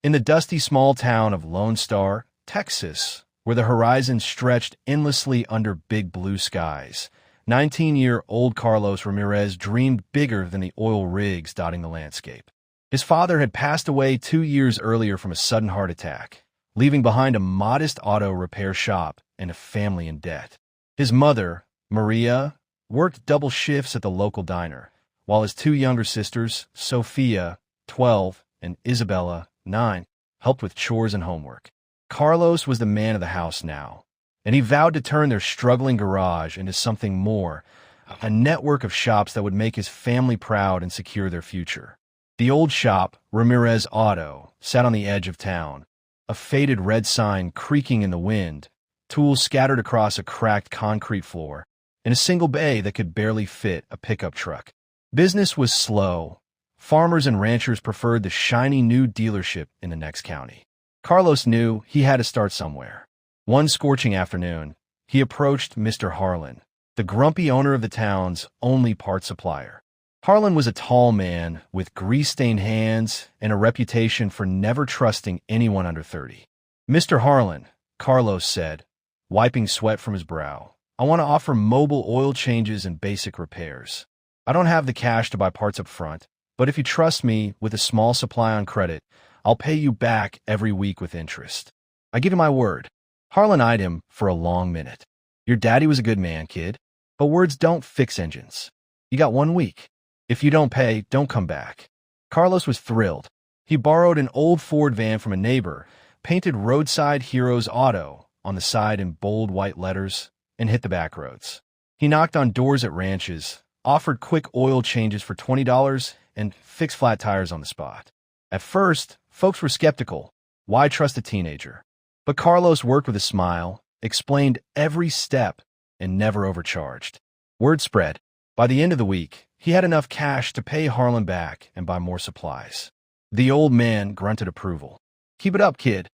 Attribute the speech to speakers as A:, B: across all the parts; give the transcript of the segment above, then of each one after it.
A: In the dusty small town of Lone Star, Texas, where the horizon stretched endlessly under big blue skies, 19-year-old Carlos Ramirez dreamed bigger than the oil rigs dotting the landscape. His father had passed away 2 years earlier from a sudden heart attack, leaving behind a modest auto repair shop and a family in debt. His mother, Maria, worked double shifts at the local diner, while his 2 younger sisters, Sophia, 12, and Isabella, 9, helped with chores and homework. Carlos was the man of the house now, and he vowed to turn their struggling garage into something more, a network of shops that would make his family proud and secure their future. The old shop, Ramirez Auto, sat on the edge of town, a faded red sign creaking in the wind, tools scattered across a cracked concrete floor, and a single bay that could barely fit a pickup truck. Business was slow. Farmers and ranchers preferred the shiny new dealership in the next county. Carlos knew he had to start somewhere. One scorching afternoon, he approached Mr. Harlan, the grumpy owner of the town's only parts supplier. Harlan was a tall man with grease-stained hands and a reputation for never trusting anyone under 30. "Mr. Harlan," Carlos said, wiping sweat from his brow, "I want to offer mobile oil changes and basic repairs. I don't have the cash to buy parts up front, but if you trust me with a small supply on credit, I'll pay you back every week with interest. I give you my word." Harlan eyed him for a long minute. "Your daddy was a good man, kid, but words don't fix engines. You got 1 week. If you don't pay, don't come back." Carlos was thrilled. He borrowed an old Ford van from a neighbor, painted Roadside Heroes Auto on the side in bold white letters, and hit the back roads. He knocked on doors at ranches, offered quick oil changes for $20, and fixed flat tires on the spot. At first, folks were skeptical. Why trust a teenager? But Carlos worked with a smile, explained every step, and never overcharged. Word spread. By the end of the week, he had enough cash to pay Harlan back and buy more supplies. The old man grunted approval. "Keep it up, kid."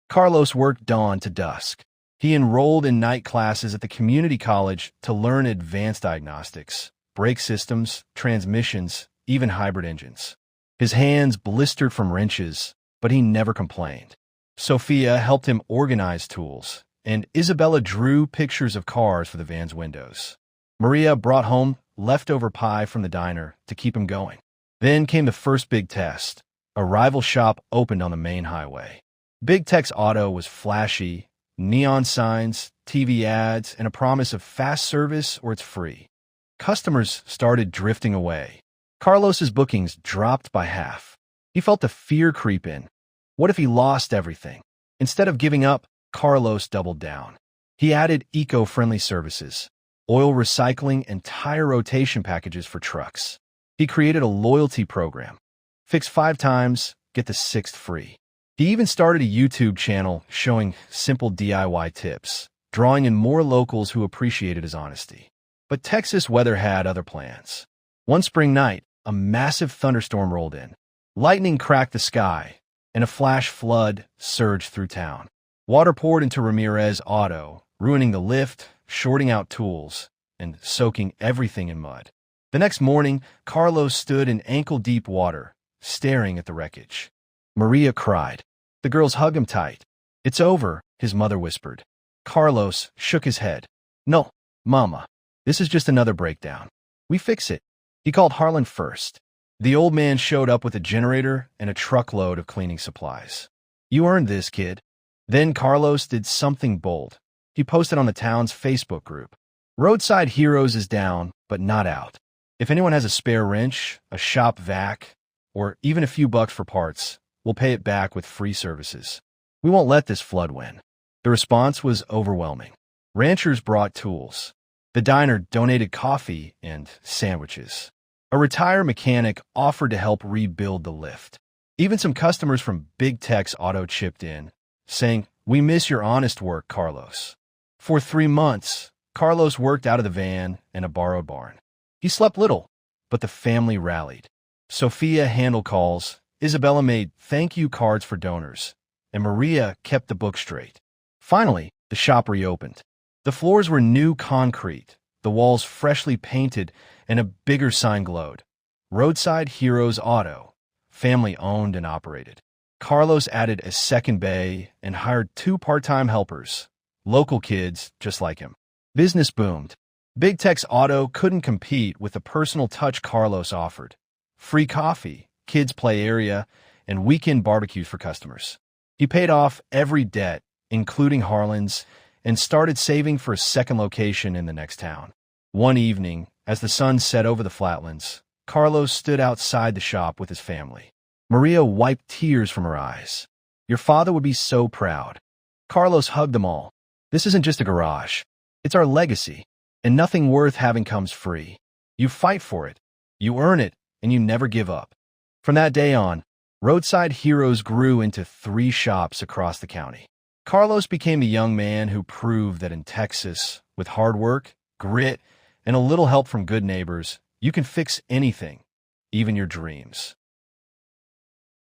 A: Carlos worked dawn to dusk. He enrolled in night classes at the community college to learn advanced diagnostics, brake systems, transmissions, even hybrid engines. His hands blistered from wrenches, but he never complained. Sophia helped him organize tools, and Isabella drew pictures of cars for the van's windows. Maria brought home leftover pie from the diner to keep him going. Then came the first big test. A rival shop opened on the main highway. Big Tech's Auto was flashy, neon signs, TV ads, and a promise of fast service or it's free. Customers started drifting away. Carlos's bookings dropped by half. He felt the fear creep in. What if he lost everything? Instead of giving up, Carlos doubled down. He added eco-friendly services, oil recycling, and tire rotation packages for trucks. He created a loyalty program. Fix 5 times, get the 6th free. He even started a YouTube channel showing simple DIY tips, drawing in more locals who appreciated his honesty. But Texas weather had other plans. One spring night, a massive thunderstorm rolled in. Lightning cracked the sky, and a flash flood surged through town. Water poured into Ramirez Auto, ruining the lift, shorting out tools, and soaking everything in mud. The next morning, Carlos stood in ankle-deep water, staring at the wreckage. Maria cried. The girls hugged him tight. "It's over," his mother whispered. Carlos shook his head. "No, Mama, this is just another breakdown. We fix it." He called Harlan first. The old man showed up with a generator and a truckload of cleaning supplies. "You earned this, kid." Then Carlos did something bold. He posted on the town's Facebook group. "Roadside Heroes is down, but not out. If anyone has a spare wrench, a shop vac, or even a few bucks for parts, we'll pay it back with free services. We won't let this flood win." The response was overwhelming. Ranchers brought tools. The diner donated coffee and sandwiches. A retired mechanic offered to help rebuild the lift. Even some customers from Big Tech's Auto chipped in, saying, "We miss your honest work, Carlos." For 3 months, Carlos worked out of the van and a borrowed barn. He slept little, but the family rallied. Sophia handled calls, Isabella made thank you cards for donors, and Maria kept the book straight. Finally, the shop reopened. The floors were new concrete, the walls freshly painted, and a bigger sign glowed. Roadside Heroes Auto, family owned and operated. Carlos added a second bay and hired 2 part-time helpers, local kids just like him. Business boomed. Big Tech's auto couldn't compete with the personal touch Carlos offered. Free coffee, kids' play area, and weekend barbecues for customers. He paid off every debt, including Harlan's, and started saving for a second location in the next town. One evening, as the sun set over the flatlands, Carlos stood outside the shop with his family. Maria wiped tears from her eyes. "Your father would be so proud." Carlos hugged them all. "This isn't just a garage. It's our legacy, and nothing worth having comes free. You fight for it, you earn it, and you never give up." From that day on, Roadside Heroes grew into 3 shops across the county. Carlos became the young man who proved that in Texas, with hard work, grit, and a little help from good neighbors, you can fix anything, even your dreams.